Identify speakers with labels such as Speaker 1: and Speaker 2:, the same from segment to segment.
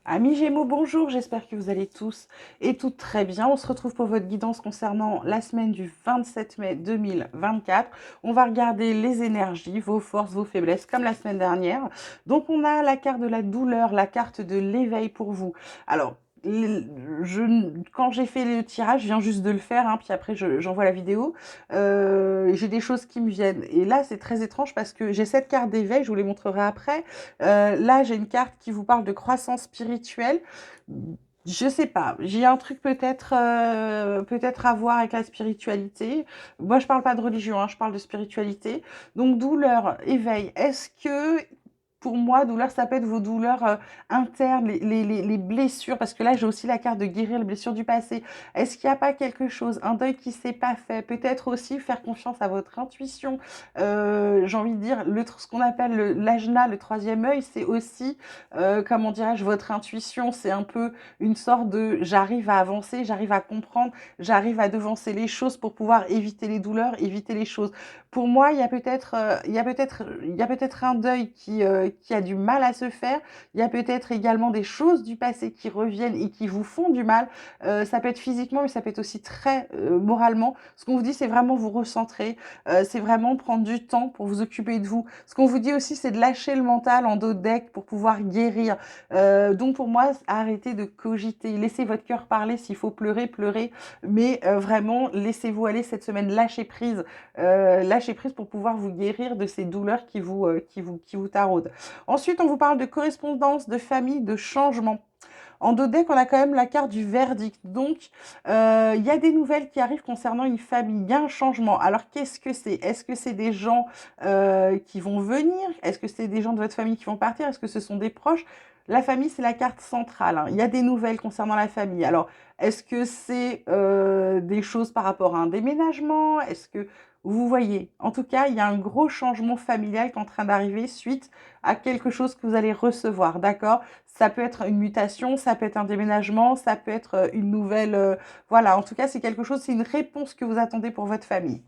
Speaker 1: Amis Gémeaux, bonjour, j'espère que vous allez tous et toutes très bien. On se retrouve pour votre guidance concernant la semaine du 27 mai 2024. On va regarder les énergies, vos forces, vos faiblesses, comme la semaine dernière. Donc on a la carte de la douleur, la carte de l'éveil pour vous. Alors, quand j'ai fait le tirage, je viens juste de le faire, hein, puis après j'envoie la vidéo, j'ai des choses qui me viennent. Et là, c'est très étrange parce que j'ai cette carte d'éveil, je vous les montrerai après. Là, j'ai une carte qui vous parle de croissance spirituelle. Je sais pas, j'ai un truc peut-être à voir avec la spiritualité. Moi, je parle pas de religion, hein, je parle de spiritualité. Donc, douleur, éveil. Est-ce que pour moi, douleur, ça peut être vos douleurs internes, les blessures, parce que là, j'ai aussi la carte de guérir les blessures du passé. Est-ce qu'il n'y a pas quelque chose, un deuil qui s'est pas fait? Peut-être aussi faire confiance à votre intuition. J'ai envie de dire, ce qu'on appelle l'ajna, le troisième œil, c'est aussi, comment dirais-je, votre intuition. C'est un peu une sorte de j'arrive à avancer, j'arrive à comprendre, j'arrive à devancer les choses pour pouvoir éviter les douleurs, éviter les choses. Pour moi, il y a peut-être un deuil qui a du mal à se faire. Il y a peut-être également des choses du passé qui reviennent et qui vous font du mal. Ça peut être physiquement, mais ça peut être aussi très moralement. Ce qu'on vous dit, c'est vraiment vous recentrer, c'est vraiment prendre du temps pour vous occuper de vous. Ce qu'on vous dit aussi, c'est de lâcher le mental en dos de deck pour pouvoir guérir. Donc pour moi, arrêtez de cogiter, laissez votre cœur parler. S'il faut pleurer, pleurer, mais vraiment laissez-vous aller cette semaine, lâchez prise pour pouvoir vous guérir de ces douleurs qui vous taraudent. Ensuite, on vous parle de correspondance, de famille, de changement. En dos de deck, on a quand même la carte du verdict. Donc, il y a des nouvelles qui arrivent concernant une famille. Il y a un changement. Alors, qu'est-ce que c'est? Est-ce que c'est des gens qui vont venir? Est-ce que c'est des gens de votre famille qui vont partir? Est-ce que ce sont des proches? La famille, c'est la carte centrale, hein. Il y a des nouvelles concernant la famille. Alors, est-ce que c'est des choses par rapport à un déménagement? Est-ce que vous voyez? En tout cas, il y a un gros changement familial qui est en train d'arriver suite à quelque chose que vous allez recevoir, d'accord? Ça peut être une mutation, ça peut être un déménagement, ça peut être une nouvelle... voilà, en tout cas, c'est quelque chose, c'est une réponse que vous attendez pour votre famille.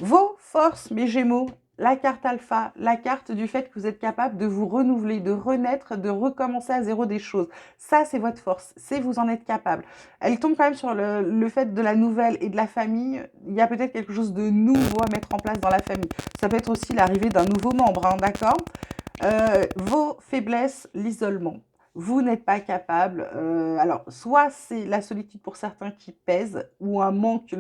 Speaker 1: Vos forces, mes Gémeaux, la carte alpha, la carte du fait que vous êtes capable de vous renouveler, de renaître, de recommencer à zéro des choses. Ça, c'est votre force, c'est vous en êtes capable. Elle tombe quand même sur le fait de la nouvelle et de la famille. Il y a peut-être quelque chose de nouveau à mettre en place dans la famille. Ça peut être aussi l'arrivée d'un nouveau membre, hein, d'accord? Vos faiblesses, l'isolement. Vous n'êtes pas capable. Alors, soit c'est la solitude pour certains qui pèse, ou le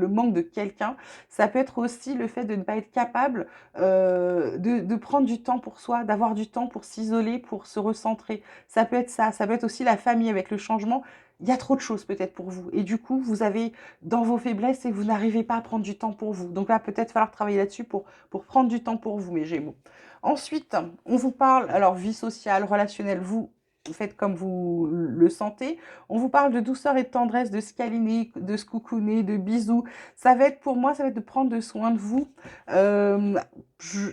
Speaker 1: manque de quelqu'un. Ça peut être aussi le fait de ne pas être capable de prendre du temps pour soi, d'avoir du temps pour s'isoler, pour se recentrer. Ça peut être ça. Ça peut être aussi la famille avec le changement. Il y a trop de choses peut-être pour vous. Et du coup, vous avez dans vos faiblesses et vous n'arrivez pas à prendre du temps pour vous. Donc là, peut-être falloir travailler là-dessus pour prendre du temps pour vous, mes Gémeaux. Ensuite, on vous parle, alors vie sociale, relationnelle, vous faites comme vous le sentez. On vous parle de douceur et de tendresse, de se câliner, de se coucouner, de bisous. Ça va être pour moi, ça va être de prendre soin de vous. Euh,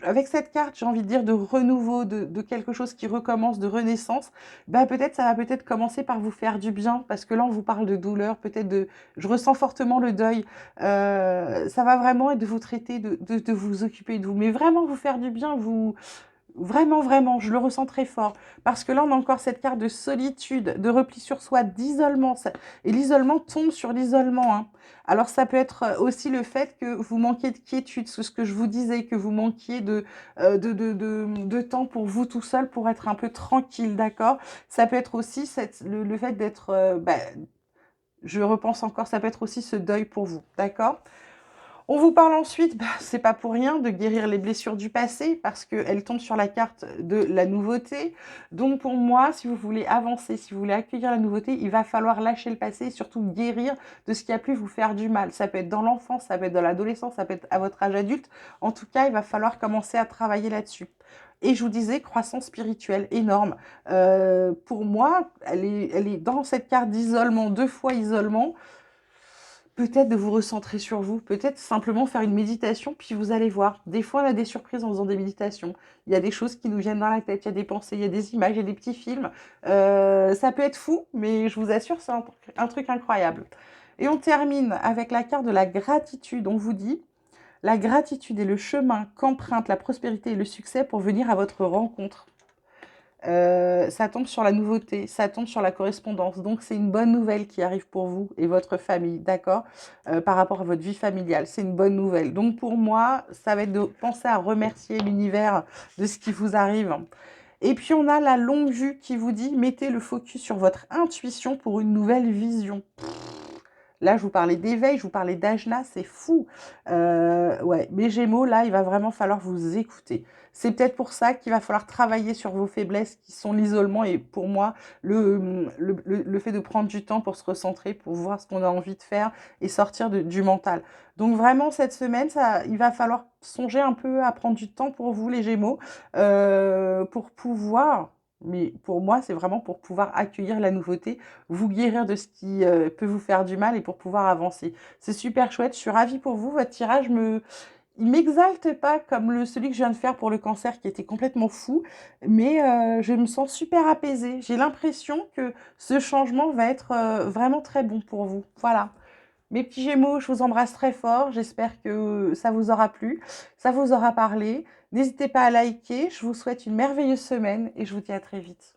Speaker 1: avec cette carte, j'ai envie de dire de renouveau, de quelque chose qui recommence, de renaissance. Ben peut-être ça va peut-être commencer par vous faire du bien, parce que là on vous parle de douleur, peut-être je ressens fortement le deuil. Ça va vraiment être de vous traiter, de vous occuper de vous, mais vraiment vous faire du bien, vraiment, vraiment, je le ressens très fort. Parce que là, on a encore cette carte de solitude, de repli sur soi, d'isolement. Et l'isolement tombe sur l'isolement, hein. Alors, ça peut être aussi le fait que vous manquiez de quiétude, ce que je vous disais, que vous manquiez de temps pour vous tout seul, pour être un peu tranquille, d'accord? Ça peut être aussi le fait d'être... je repense encore, ça peut être aussi ce deuil pour vous, d'accord? On vous parle ensuite, c'est pas pour rien, de guérir les blessures du passé parce qu'elle tombe sur la carte de la nouveauté. Donc pour moi, si vous voulez avancer, si vous voulez accueillir la nouveauté, il va falloir lâcher le passé et surtout guérir de ce qui a pu vous faire du mal. Ça peut être dans l'enfance, ça peut être dans l'adolescence, ça peut être à votre âge adulte. En tout cas, il va falloir commencer à travailler là-dessus. Et je vous disais, croissance spirituelle énorme. Pour moi, elle est dans cette carte d'isolement, deux fois isolement. Peut-être de vous recentrer sur vous, peut-être simplement faire une méditation, puis vous allez voir. Des fois, on a des surprises en faisant des méditations. Il y a des choses qui nous viennent dans la tête, il y a des pensées, il y a des images, il y a des petits films. Ça peut être fou, mais je vous assure, c'est un truc incroyable. Et on termine avec la carte de la gratitude. On vous dit, la gratitude est le chemin qu'emprunte la prospérité et le succès pour venir à votre rencontre. Ça tombe sur la nouveauté, ça tombe sur la correspondance. Donc, c'est une bonne nouvelle qui arrive pour vous et votre famille, d'accord? Par rapport à votre vie familiale, c'est une bonne nouvelle. Donc, pour moi, ça va être de penser à remercier l'univers de ce qui vous arrive. Et puis, on a la longue vue qui vous dit, mettez le focus sur votre intuition pour une nouvelle vision. Là, je vous parlais d'éveil, je vous parlais d'ajna, c'est fou. Ouais, mes Gémeaux, là, il va vraiment falloir vous écouter. C'est peut-être pour ça qu'il va falloir travailler sur vos faiblesses qui sont l'isolement et pour moi, le fait de prendre du temps pour se recentrer, pour voir ce qu'on a envie de faire et sortir du mental. Donc vraiment, cette semaine, ça, il va falloir songer un peu à prendre du temps pour vous, les Gémeaux, pour pouvoir, mais pour moi, c'est vraiment pour pouvoir accueillir la nouveauté, vous guérir de ce qui peut vous faire du mal et pour pouvoir avancer. C'est super chouette, je suis ravie pour vous. Votre tirage il m'exalte pas comme celui que je viens de faire pour le cancer qui était complètement fou, mais je me sens super apaisée. J'ai l'impression que ce changement va être vraiment très bon pour vous. Voilà. Mes petits Gémeaux, je vous embrasse très fort. J'espère que ça vous aura plu, ça vous aura parlé. N'hésitez pas à liker. Je vous souhaite une merveilleuse semaine et je vous dis à très vite.